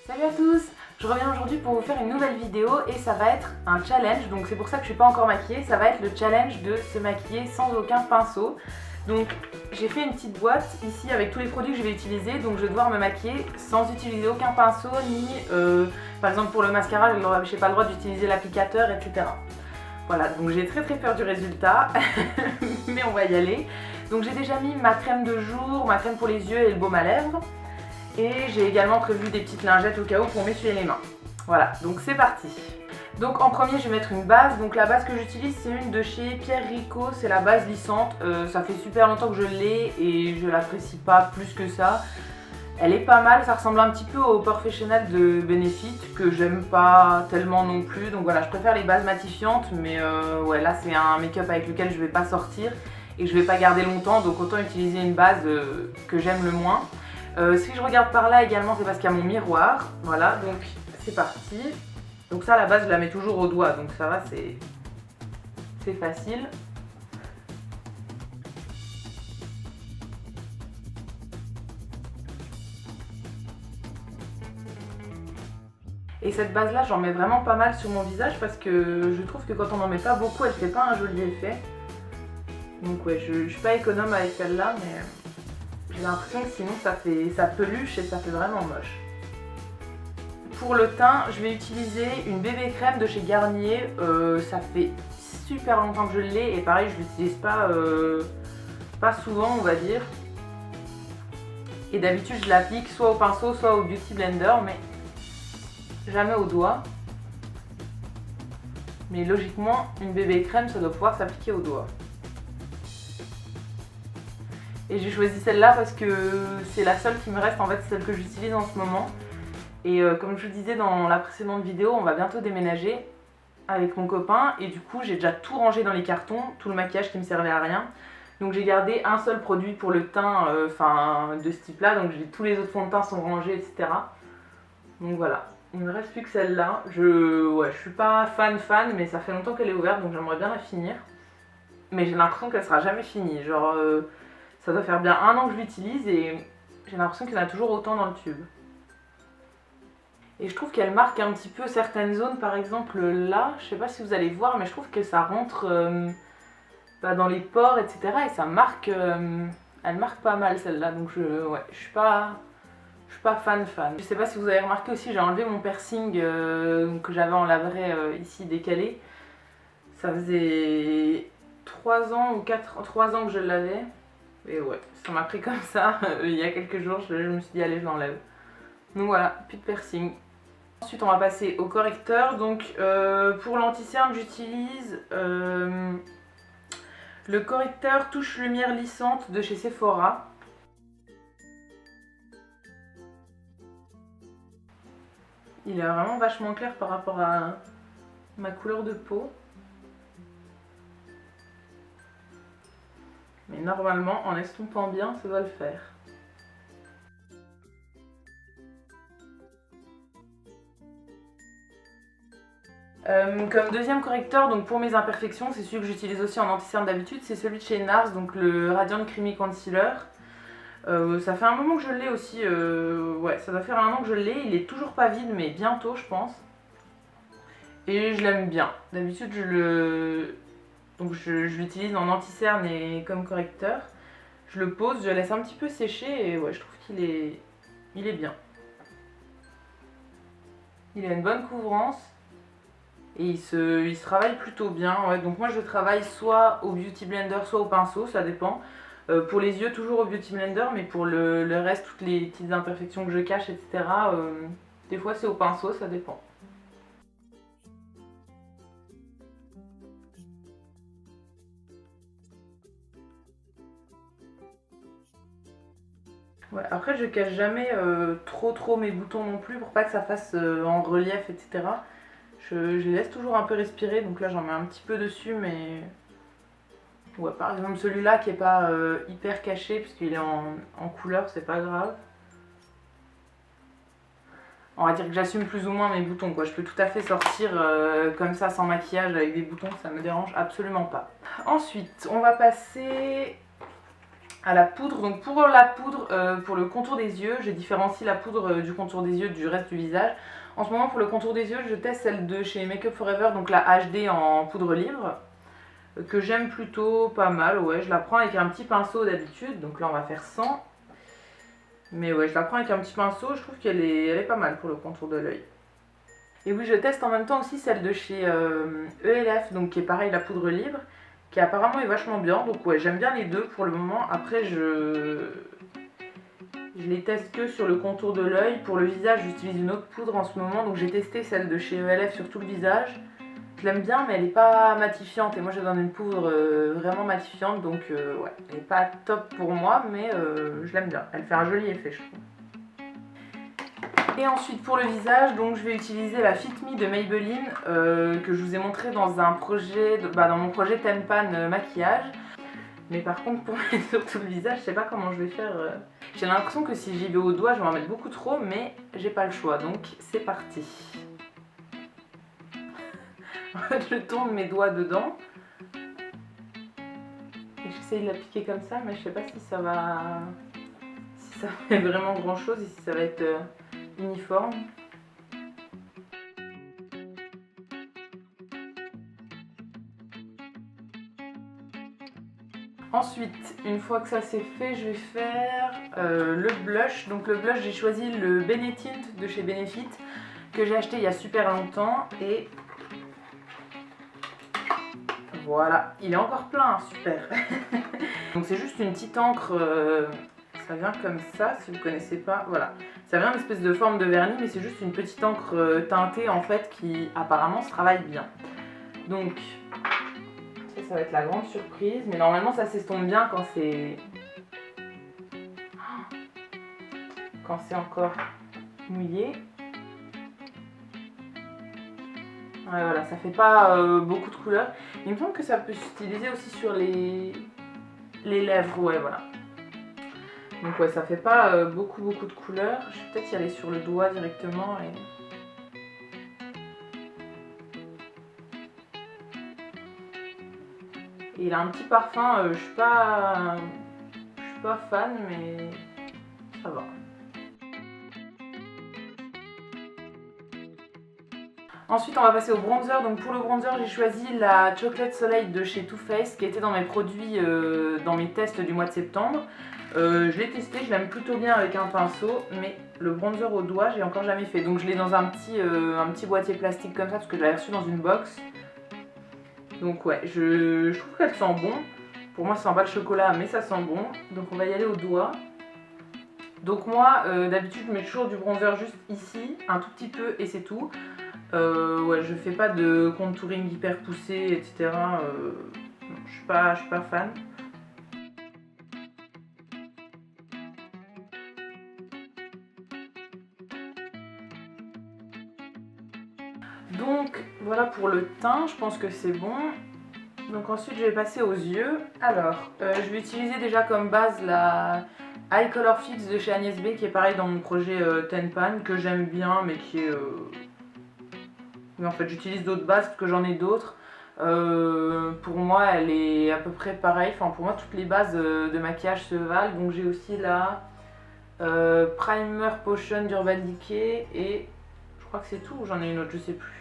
Salut à tous! Je reviens aujourd'hui pour vous faire une nouvelle vidéo et ça va être un challenge, donc c'est pour ça que je suis pas encore maquillée. Ça va être le challenge de se maquiller sans aucun pinceau. Donc j'ai fait une petite boîte ici avec tous les produits que je vais utiliser, donc je vais devoir me maquiller sans utiliser aucun pinceau ni par exemple pour le mascara je n'ai pas le droit d'utiliser l'applicateur, etc. Voilà, donc j'ai très peur du résultat, mais on va y aller. Donc j'ai déjà mis ma crème de jour, ma crème pour les yeux et le baume à lèvres. Et j'ai également prévu des petites lingettes au cas où pour m'essuyer les mains. Voilà, donc c'est parti. Donc en premier je vais mettre une base. Donc la base que j'utilise c'est une de chez Pierre Rico, c'est la base lissante. Ça fait super longtemps que je l'ai et je l'apprécie pas plus que ça. Elle est pas mal, ça ressemble un petit peu au Professionnel de Benefit que j'aime pas tellement non plus. Donc voilà, je préfère les bases matifiantes, mais ouais, là c'est un make-up avec lequel je vais pas sortir et je vais pas garder longtemps, donc autant utiliser une base que j'aime le moins. Si je regarde par là également, c'est parce qu'il y a mon miroir. Voilà, donc c'est parti. Donc ça, la base, je la mets toujours au doigt, donc ça va, c'est facile. Et cette base là j'en mets vraiment pas mal sur mon visage parce que je trouve que quand on n'en met pas beaucoup elle fait pas un joli effet. Donc ouais, je suis pas économe avec celle-là, mais j'ai l'impression que sinon ça peluche et ça fait vraiment moche. Pour le teint, je vais utiliser une bébé crème de chez Garnier. Ça fait super longtemps que je l'ai et pareil je l'utilise pas souvent on va dire. Et d'habitude je l'applique soit au pinceau soit au Beauty Blender, mais jamais au doigt. Mais logiquement, une bébé crème, ça doit pouvoir s'appliquer au doigt. Et j'ai choisi celle-là parce que c'est la seule qui me reste, en fait, celle que j'utilise en ce moment. Et comme je vous disais dans la précédente vidéo, on va bientôt déménager avec mon copain. Et du coup, j'ai déjà tout rangé dans les cartons, tout le maquillage qui me servait à rien. Donc j'ai gardé un seul produit pour le teint de ce type-là. Donc tous les autres fonds de teint sont rangés, etc. Donc voilà. Il me reste plus que celle-là. Je suis pas fan, mais ça fait longtemps qu'elle est ouverte, donc j'aimerais bien la finir. Mais j'ai l'impression qu'elle sera jamais finie. Genre, ça doit faire bien 1 an que je l'utilise et j'ai l'impression qu'il y en a toujours autant dans le tube. Et je trouve qu'elle marque un petit peu certaines zones, par exemple là, je sais pas si vous allez voir, mais je trouve que ça rentre dans les pores, etc. Et ça marque, elle marque pas mal celle-là, donc ouais, je suis pas fan. Je sais pas si vous avez remarqué aussi, j'ai enlevé mon piercing que j'avais en labré ici décalé. Ça faisait 3 ans ou 3 ans que je l'avais. Et ouais, ça m'a pris comme ça il y a quelques jours, je me suis dit allez je l'enlève. Donc voilà, plus de piercing. Ensuite on va passer au correcteur. Donc pour l'anti-cerne j'utilise le correcteur touche lumière lissante de chez Sephora. Il est vraiment vachement clair par rapport à ma couleur de peau. Mais normalement, en estompant bien, ça doit le faire. Comme deuxième correcteur, donc pour mes imperfections, c'est celui que j'utilise aussi en anti-cerne d'habitude, c'est celui de chez NARS, donc le Radiant Creamy Concealer. Ça fait un moment que je l'ai aussi, ouais, ça doit faire 1 an que je l'ai, il est toujours pas vide mais bientôt je pense. Et je l'aime bien, d'habitude je l'utilise en anti-cerne et comme correcteur. Je le pose, je le laisse un petit peu sécher et ouais, je trouve qu'il est bien. Il a une bonne couvrance et il se travaille plutôt bien, ouais. Donc moi je travaille soit au Beauty Blender soit au pinceau, ça dépend. Pour les yeux, toujours au Beauty Blender, mais pour le reste, toutes les petites imperfections que je cache, etc., des fois c'est au pinceau, ça dépend. Ouais, après je cache jamais trop mes boutons non plus pour pas que ça fasse en relief, etc. Je les laisse toujours un peu respirer, donc là j'en mets un petit peu dessus, mais... Ouais, par exemple celui-là qui est pas hyper caché puisqu'il est en couleur, c'est pas grave. On va dire que j'assume plus ou moins mes boutons quoi. Je peux tout à fait sortir comme ça sans maquillage avec des boutons, ça me dérange absolument pas. Ensuite, on va passer à la poudre. Donc pour la poudre, pour le contour des yeux, je différencie la poudre du contour des yeux du reste du visage. En ce moment pour le contour des yeux, je teste celle de chez Make Up For Ever, donc la HD en poudre libre, que j'aime plutôt pas mal. Ouais, je la prends avec un petit pinceau d'habitude, donc là on va faire 100. Mais ouais, je la prends avec un petit pinceau, je trouve qu'elle est pas mal pour le contour de l'œil. Et oui, je teste en même temps aussi celle de chez ELF, donc qui est pareil, la poudre libre, qui apparemment est vachement bien. Donc ouais, j'aime bien les deux pour le moment. Après, je les teste que sur le contour de l'œil. Pour le visage, j'utilise une autre poudre en ce moment. Donc j'ai testé celle de chez ELF sur tout le visage. Je l'aime bien, mais elle n'est pas matifiante. Et moi, j'ai besoin d'une poudre vraiment matifiante. Donc ouais, elle n'est pas top pour moi, mais je l'aime bien. Elle fait un joli effet, je trouve. Et ensuite pour le visage, donc je vais utiliser la Fit Me de Maybelline que je vous ai montré dans un projet, dans mon projet Ten Pan maquillage. Mais par contre pour mettre sur tout le visage, je sais pas comment je vais faire. J'ai l'impression que si j'y vais au doigt, je vais en mettre beaucoup trop, mais j'ai pas le choix, donc c'est parti. En fait, je tourne mes doigts dedans. Et j'essaye de l'appliquer comme ça, mais je sais pas si ça va fait vraiment grand chose et si ça va être uniforme. Ensuite, une fois que ça c'est fait, je vais faire le blush. Donc le blush, j'ai choisi le Benetint de chez Benefit que j'ai acheté il y a super longtemps et voilà, il est encore plein, super. Donc c'est juste une petite encre, ça vient comme ça, si vous ne connaissez pas, voilà. Ça vient d'une espèce de forme de vernis, mais c'est juste une petite encre teintée en fait qui apparemment se travaille bien. Donc ça va être la grande surprise, mais normalement ça s'estompe bien quand c'est encore mouillé. Ouais, voilà, ça fait pas beaucoup de couleurs. Il me semble que ça peut s'utiliser aussi sur les lèvres, ouais, voilà. Donc ouais, ça fait pas beaucoup de couleurs. Je vais peut-être y aller sur le doigt directement. Et il a un petit parfum, je suis pas fan, mais ça va. Ensuite on va passer au bronzer. Donc pour le bronzer j'ai choisi la Chocolate Soleil de chez Too Faced qui était dans mes produits, dans mes tests du mois de septembre. Je l'ai testé, je l'aime plutôt bien avec un pinceau, mais le bronzer au doigt j'ai encore jamais fait. Donc je l'ai dans un petit boîtier plastique comme ça parce que je l'avais reçu dans une box. Donc ouais, je trouve qu'elle sent bon. Pour moi ça sent pas le chocolat mais ça sent bon. Donc on va y aller au doigt. Donc moi d'habitude je mets toujours du bronzer juste ici, un tout petit peu et c'est tout. Ouais, je fais pas de contouring hyper poussé, etc. Non, je suis pas fan. Donc voilà pour le teint, je pense que c'est bon. Donc ensuite je vais passer aux yeux. Alors, je vais utiliser déjà comme base la Eye Color Fix de chez Agnès B qui est pareil dans mon projet Ten Pan, que j'aime bien mais qui est... Mais en fait j'utilise d'autres bases parce que j'en ai d'autres. Pour moi elle est à peu près pareille, enfin pour moi toutes les bases de maquillage se valent. Donc j'ai aussi la Primer Potion d'Urban Decay et je crois que c'est tout, ou j'en ai une autre, je sais plus.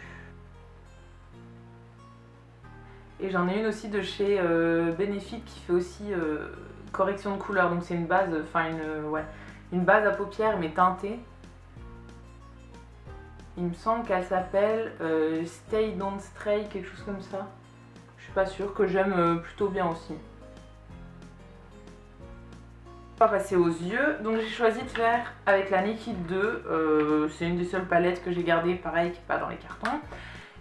Et j'en ai une aussi de chez Benefit qui fait aussi correction de couleur, donc c'est une base, enfin une base à paupières mais teintée. Il me semble qu'elle s'appelle Stay Don't Stray, quelque chose comme ça. Je suis pas sûre, que j'aime plutôt bien aussi. On va passer aux yeux. Donc j'ai choisi de faire avec la Naked 2. C'est une des seules palettes que j'ai gardées, pareil, qui n'est pas dans les cartons.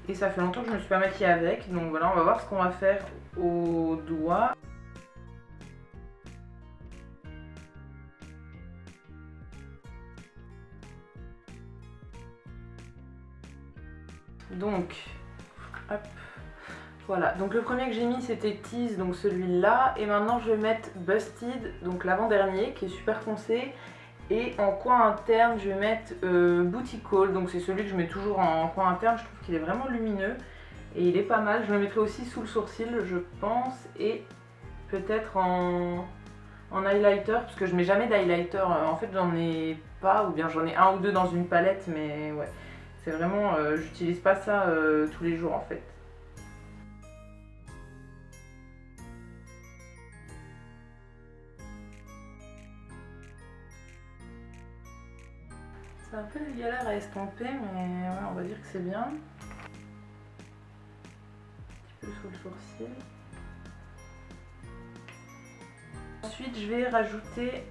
Et ça fait longtemps que je ne me suis pas maquillée avec. Donc voilà, on va voir ce qu'on va faire au doigt. Donc, hop, voilà. Donc le premier que j'ai mis c'était Tease, donc celui-là. Et maintenant je vais mettre Busted, donc l'avant-dernier, qui est super foncé. Et en coin interne je vais mettre Booty Call, donc c'est celui que je mets toujours en coin interne. Je trouve qu'il est vraiment lumineux et il est pas mal. Je le mettrai aussi sous le sourcil je pense, et peut-être en en highlighter, parce que je mets jamais d'highlighter. En fait, j'en ai pas, ou bien j'en ai un ou deux dans une palette, mais ouais. C'est vraiment, j'utilise pas ça tous les jours en fait. C'est un peu la galère à estomper, mais ouais, on va dire que c'est bien. Un petit peu sous le sourcil. Ensuite, je vais rajouter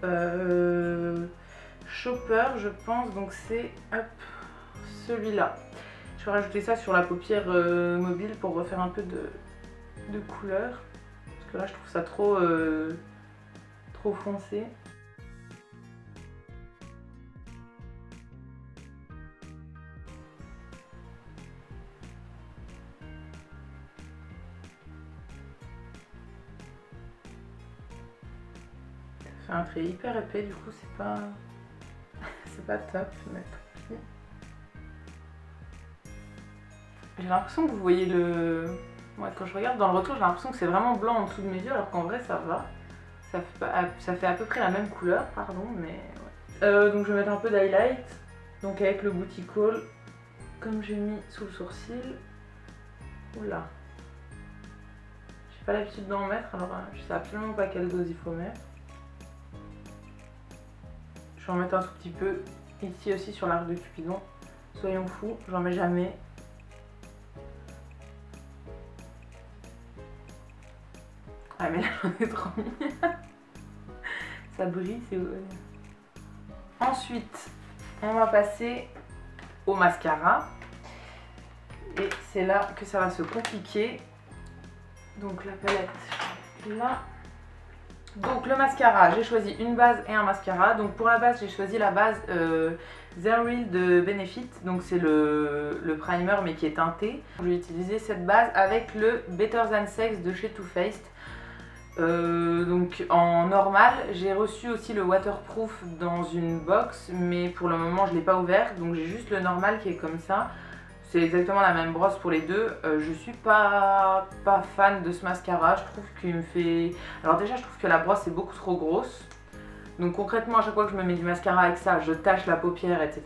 Shopper, je pense, donc c'est celui-là. Je vais rajouter ça sur la paupière mobile pour refaire un peu de couleur. Parce que là, je trouve ça trop foncé. Ça fait un trait hyper épais, du coup, c'est pas top, mais tant pis. J'ai l'impression que vous voyez le... Ouais, quand je regarde dans le retour, j'ai l'impression que c'est vraiment blanc en dessous de mes yeux, alors qu'en vrai, ça va. Ça fait à peu près la même couleur, pardon, mais ouais. Donc je vais mettre un peu d'highlight, donc avec le booty call, comme j'ai mis sous le sourcil. Oula. J'ai pas l'habitude d'en mettre, alors je sais absolument pas quelle dose il faut mettre. Je vais en mettre un tout petit peu ici aussi sur l'arc de Cupidon. Soyons fous, j'en mets jamais. Ah mais là j'en ai trop mis. Ça brille, c'est... Ensuite, on va passer au mascara. Et c'est là que ça va se compliquer. Donc la palette là. Donc le mascara, j'ai choisi une base et un mascara. Donc pour la base, j'ai choisi la base Zero Real de Benefit. Donc c'est le primer mais qui est teinté. Je vais utiliser cette base avec le Better Than Sex de chez Too Faced. Donc en normal, j'ai reçu aussi le waterproof dans une box, mais pour le moment je ne l'ai pas ouvert, donc j'ai juste le normal qui est comme ça. C'est exactement la même brosse pour les deux. Je suis pas fan de ce mascara, je trouve qu'il me fait... Alors déjà je trouve que la brosse est beaucoup trop grosse. Donc concrètement à chaque fois que je me mets du mascara avec ça, je tâche la paupière, etc.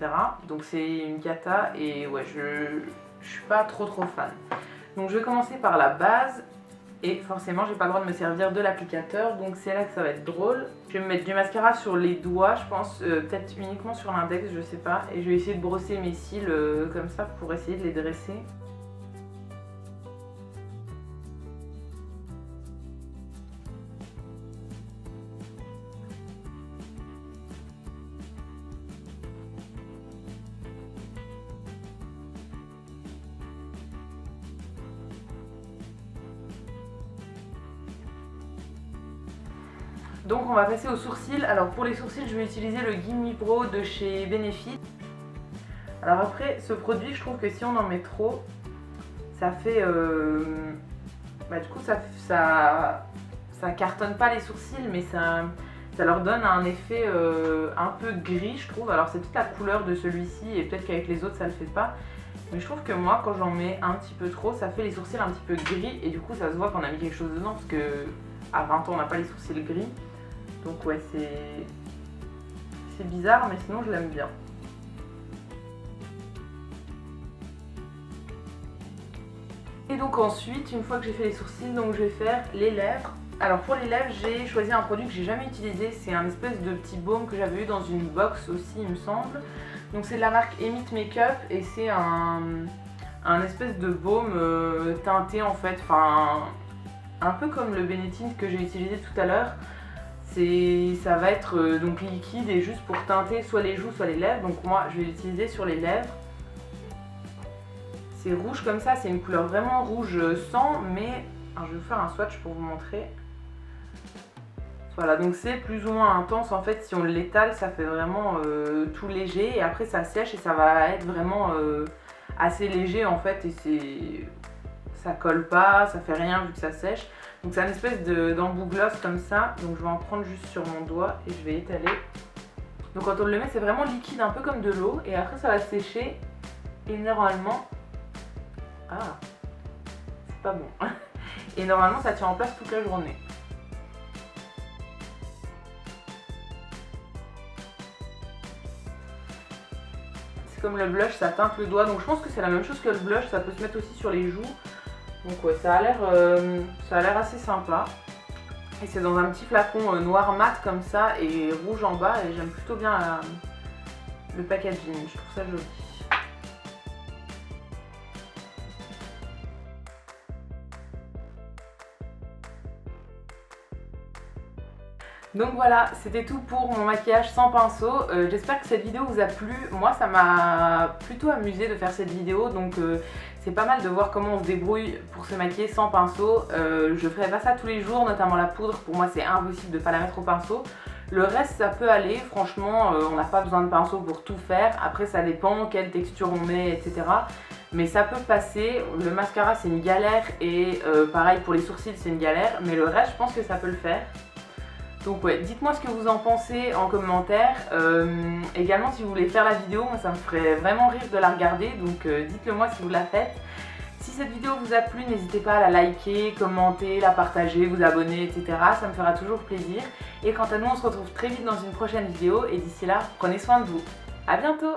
Donc c'est une cata et ouais, je suis pas trop fan. Donc je vais commencer par la base. Et forcément, j'ai pas le droit de me servir de l'applicateur, donc c'est là que ça va être drôle. Je vais me mettre du mascara sur les doigts, je pense, peut-être uniquement sur l'index, je sais pas. Et je vais essayer de brosser mes cils comme ça pour essayer de les dresser. Donc on va passer aux sourcils. Alors pour les sourcils, je vais utiliser le Gimme Brow de chez Benefit. Alors après, ce produit, je trouve que si on en met trop, ça fait... du coup, ça cartonne pas les sourcils, mais ça leur donne un effet un peu gris, je trouve. Alors c'est toute la couleur de celui-ci, et peut-être qu'avec les autres, ça le fait pas. Mais je trouve que moi, quand j'en mets un petit peu trop, ça fait les sourcils un petit peu gris, et du coup, ça se voit qu'on a mis quelque chose dedans, parce que à 20 ans, on n'a pas les sourcils gris. Donc ouais, c'est bizarre, mais sinon je l'aime bien. Et donc ensuite, une fois que j'ai fait les sourcils, donc je vais faire les lèvres. Alors pour les lèvres, j'ai choisi un produit que j'ai jamais utilisé. C'est un espèce de petit baume que j'avais eu dans une box aussi, il me semble. Donc c'est de la marque Emit Makeup et c'est un espèce de baume teinté en fait. Enfin, un peu comme le Benetint que j'ai utilisé tout à l'heure. Ça va être donc liquide et juste pour teinter soit les joues soit les lèvres. Donc moi je vais l'utiliser sur les lèvres. C'est rouge comme ça, c'est une couleur vraiment rouge sang, mais alors, je vais vous faire un swatch pour vous montrer. Voilà, donc c'est plus ou moins intense en fait. Si on l'étale, ça fait vraiment tout léger et après ça sèche et ça va être vraiment assez léger en fait et ça colle pas, ça fait rien vu que ça sèche. Donc c'est une espèce d'embout gloss comme ça, donc je vais en prendre juste sur mon doigt et je vais étaler. Donc quand on le met, c'est vraiment liquide, un peu comme de l'eau, et après ça va sécher et normalement... Ah, c'est pas bon. Et normalement ça tient en place toute la journée. comme le blush ça teinte le doigt, donc je pense que c'est la même chose que le blush, ça peut se mettre aussi sur les joues. Donc ouais, ça a l'air assez sympa. Et c'est dans un petit flacon noir mat comme ça et rouge en bas, et j'aime plutôt bien le packaging, je trouve ça joli. Donc voilà, c'était tout pour mon maquillage sans pinceau. J'espère que cette vidéo vous a plu. Moi ça m'a plutôt amusé de faire cette vidéo, donc c'est pas mal de voir comment on se débrouille pour se maquiller sans pinceau. Je ferai pas ça tous les jours, notamment la poudre, pour moi c'est impossible de pas la mettre au pinceau. Le reste ça peut aller, franchement on n'a pas besoin de pinceau pour tout faire. Après ça dépend quelle texture on met, etc. Mais ça peut passer. Le mascara c'est une galère et pareil pour les sourcils c'est une galère, mais le reste je pense que ça peut le faire. Donc ouais, dites-moi ce que vous en pensez en commentaire. Également si vous voulez faire la vidéo, moi ça me ferait vraiment rire de la regarder, donc dites-le moi si vous la faites. Si cette vidéo vous a plu, n'hésitez pas à la liker, commenter, la partager, vous abonner, etc. Ça me fera toujours plaisir. Et quant à nous, on se retrouve très vite dans une prochaine vidéo, et d'ici là, prenez soin de vous. À bientôt!